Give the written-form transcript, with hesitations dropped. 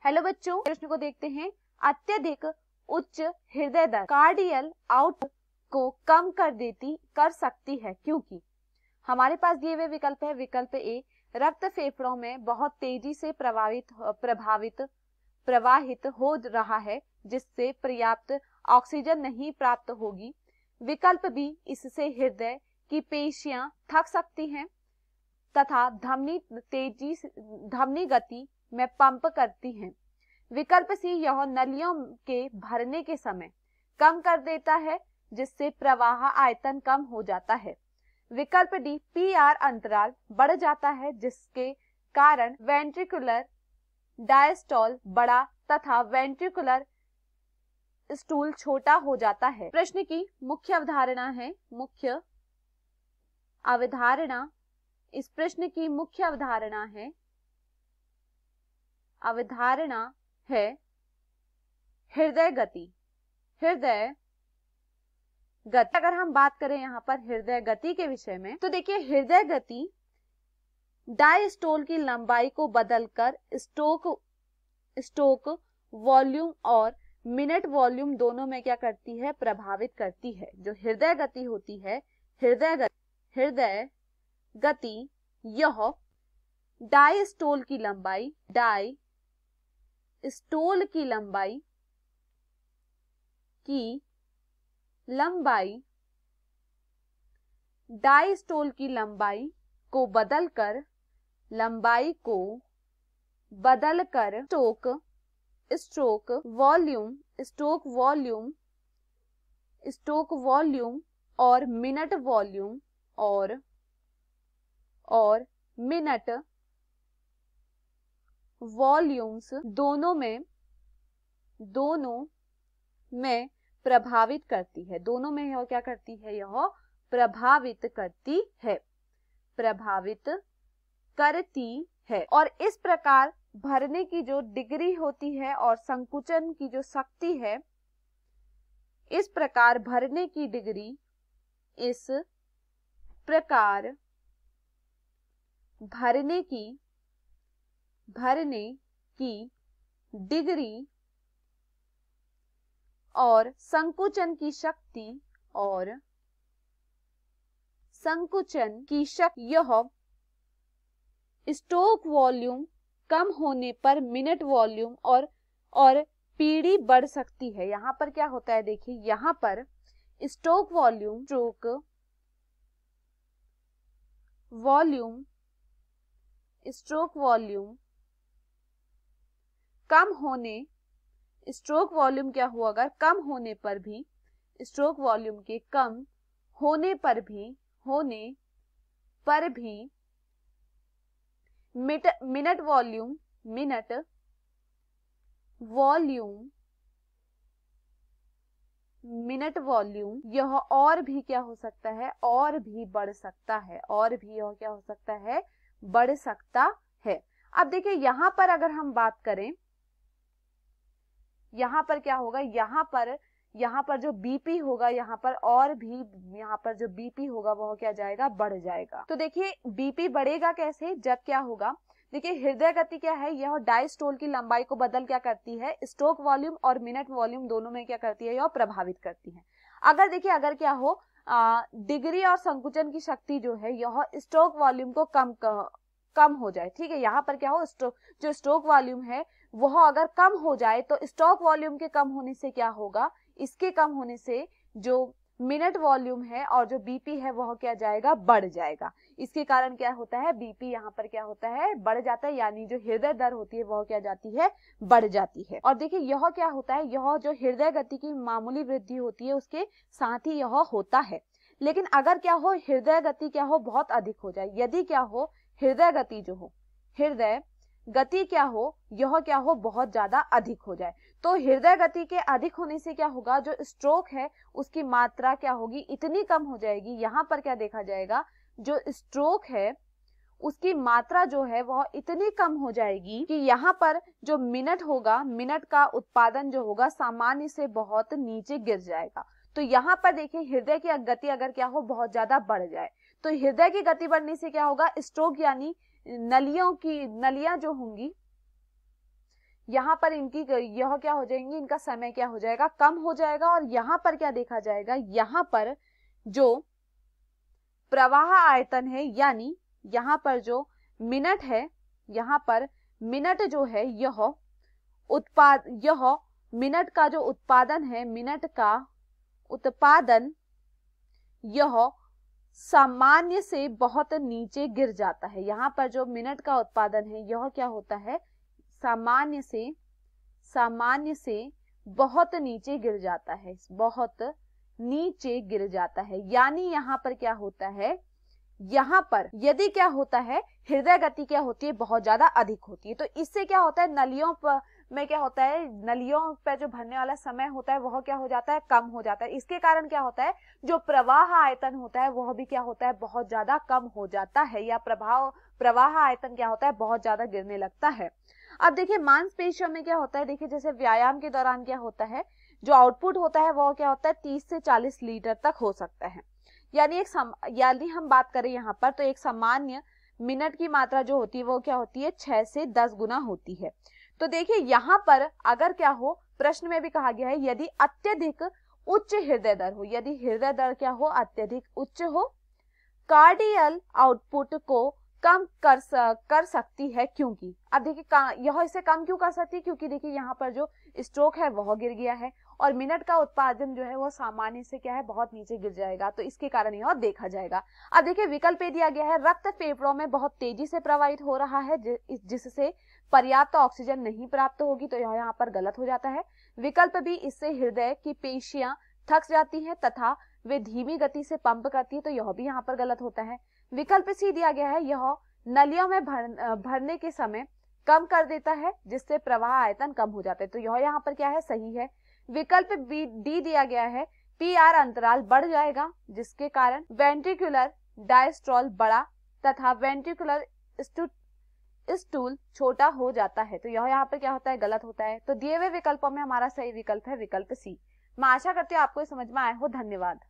Hello बच्चों, प्रश्न को देखते हैं। अत्यधिक उच्च हृदय दर कार्डियल आउटपुट को कम कर सकती है क्योंकि हमारे पास दिए हुए विकल्प है। विकल्प ए, रक्त फेफड़ों में बहुत तेजी से प्रवाहित हो रहा है जिससे पर्याप्त ऑक्सीजन नहीं प्राप्त होगी। विकल्प बी, इससे हृदय की पेशियां थक सकती हैं तथा धमनी गति में पंप करती हैं। विकल्प सी, यह नलियों के भरने के समय कम कर देता है जिससे प्रवाह आयतन कम हो जाता है। विकल्प डी, पीआर अंतराल बढ़ जाता है जिसके कारण वेंट्रिकुलर डायस्टोल बड़ा तथा वेंट्रिकुलर स्टूल छोटा हो जाता है। प्रश्न की मुख्य अवधारणा है इस प्रश्न की मुख्य अवधारणा है हृदय गति। अगर हम बात करें यहाँ पर हृदय गति के विषय में, तो देखिए हृदय गति डायस्टोल की लंबाई को बदलकर स्ट्रोक वॉल्यूम और मिनट वॉल्यूम दोनों में क्या करती है, प्रभावित करती है। जो हृदय गति होती है, हृदय गति यह डायस्टोल की लंबाई डायस्टोल की लंबाई को बदलकर स्ट्रोक वॉल्यूम और मिनट वॉल्यूम और मिनट वॉल्यूम्स दोनों में प्रभावित करती है। दोनों में यह क्या करती है, यह प्रभावित करती है। और इस प्रकार भरने की जो डिग्री होती है और संकुचन की जो शक्ति है, इस प्रकार भरने की डिग्री और संकुचन की शक्ति यह स्ट्रोक वॉल्यूम कम होने पर मिनट वॉल्यूम और पीढ़ी बढ़ सकती है। यहाँ पर क्या होता है, देखिए यहाँ पर स्ट्रोक वॉल्यूम क्या हुआ, अगर कम होने पर भी स्ट्रोक वॉल्यूम के कम होने पर भी मिनट वॉल्यूम यह और भी क्या हो सकता है, और भी बढ़ सकता है, बढ़ सकता है। अब देखिए यहाँ पर अगर हम बात करें, यहाँ पर क्या होगा, यहाँ पर जो बीपी होगा, यहाँ पर जो बीपी होगा वह क्या जाएगा, बढ़ जाएगा। तो देखिए बीपी बढ़ेगा कैसे, जब क्या होगा, देखिए हृदय गति क्या है, यह डायस्टोल की लंबाई को बदल क्या करती है, स्ट्रोक वॉल्यूम और मिनट वॉल्यूम दोनों में क्या करती है, यह प्रभावित करती है। अगर क्या हो, डिग्री और संकुचन की शक्ति जो है यह स्ट्रोक वॉल्यूम को कम हो जाए, ठीक है। यहाँ पर क्या हो, जो स्ट्रोक वॉल्यूम है वह अगर कम हो जाए तो स्ट्रोक वॉल्यूम के कम होने से क्या होगा, इसके कम होने से जो मिनट वॉल्यूम है और जो बीपी है वह क्या जाएगा, बढ़ जाएगा। इसके कारण क्या होता है, बीपी यहाँ पर क्या होता है, बढ़ जाता है, यानी जो हृदय दर होती है वह क्या जाती है, बढ़ जाती है। और देखिए यह क्या होता है, यह जो हृदय गति की मामूली वृद्धि होती है उसके साथ ही यह होता है। लेकिन अगर क्या हो, हृदय गति क्या हो, बहुत अधिक हो जाए, यदि क्या हो, हृदय गति क्या हो, यह क्या हो, बहुत ज्यादा अधिक हो जाए, तो हृदय गति के अधिक होने से क्या होगा, जो स्ट्रोक है उसकी मात्रा क्या होगी, इतनी कम हो जाएगी। यहाँ पर क्या देखा जाएगा, जो स्ट्रोक है उसकी मात्रा जो है वह इतनी कम हो जाएगी कि यहाँ पर जो मिनट होगा, मिनट का उत्पादन जो होगा सामान्य से बहुत नीचे गिर जाएगा। तो यहाँ पर देखिए हृदय की गति अगर क्या हो, बहुत ज्यादा बढ़ जाए, तो हृदय की गति बढ़ने से क्या होगा, स्ट्रोक यानी नलियां जो होंगी, यहाँ पर इनकी यह क्या हो जाएंगी, इनका समय क्या हो जाएगा, कम हो जाएगा। और यहाँ पर क्या देखा जाएगा, यहाँ पर जो प्रवाह आयतन है, यानी यहाँ पर जो मिनट है, यहाँ पर मिनट जो है यह मिनट का जो उत्पादन है, मिनट का उत्पादन यह सामान्य से बहुत नीचे गिर जाता है। यहाँ पर जो मिनट का उत्पादन है यह क्या होता है, सामान्य से बहुत नीचे गिर जाता है, बहुत नीचे गिर जाता है। यानी यहाँ पर क्या होता है, यहाँ पर यदि क्या होता है, हृदय गति क्या होती है, बहुत ज्यादा अधिक होती है। तो इससे क्या होता है, नलियों में क्या होता है, नलियों पे जो भरने वाला समय होता है वह क्या हो जाता है, कम हो जाता है। इसके कारण क्या होता है, जो प्रवाह आयतन होता है वह भी क्या होता है, बहुत ज्यादा कम हो जाता है, या प्रवाह आयतन क्या होता है, बहुत ज्यादा गिरने लगता है। अब देखिए मांसपेशियों में क्या होता है, देखिए जैसे व्यायाम के दौरान क्या होता है, जो आउटपुट होता है वह क्या होता है, 30 से 40 लीटर तक हो सकता है। यानी हम बात करें यहाँ पर, तो एक सामान्य मिनट की मात्रा जो होती है वो क्या होती है, 6 से 10 गुना होती है। तो देखिए यहाँ पर अगर क्या हो, प्रश्न में भी कहा गया है, यदि अत्यधिक उच्च हृदय दर हो, यदि हृदय दर क्या हो, अत्यधिक उच्च हो, कार्डियल आउटपुट को कम कर सकती है। क्योंकि अब देखिए यह इसे कम क्यों कर सकती है, क्योंकि देखिए यहाँ पर जो स्ट्रोक है वह गिर गया है और मिनट का उत्पादन जो है वो सामान्य से क्या है, बहुत नीचे गिर जाएगा। तो इसके कारण यह देखा जाएगा। अब देखिए विकल्प दिया गया है, रक्त फेफड़ों में बहुत तेजी से प्रवाहित हो रहा है जिससे पर्याप्त ऑक्सीजन नहीं प्राप्त होगी, तो यह यहाँ पर गलत हो जाता है। विकल्प बी, इससे हृदय की पेशियां थक जाती हैं तथा वे धीमी गति से पंप करती है, तो यह भी यहाँ पर गलत होता है। विकल्प सी दिया गया है, यह नलियों में भरने के समय कम कर देता है जिससे प्रवाह आयतन कम हो जाता है, तो यह यहाँ पर क्या है, सही है। विकल्प बी डी दिया गया है, पीआर अंतराल बढ़ जाएगा जिसके कारण वेंट्रिकुलर डायस्ट्रोल बड़ा तथा वेंट्रिकुलर स्टूल छोटा हो जाता है, तो यह यहाँ पर क्या होता है, गलत होता है। तो दिए हुए विकल्पों में हमारा सही विकल्प है विकल्प सी। मैं आशा करती हूँ आपको समझ में आया हो। धन्यवाद।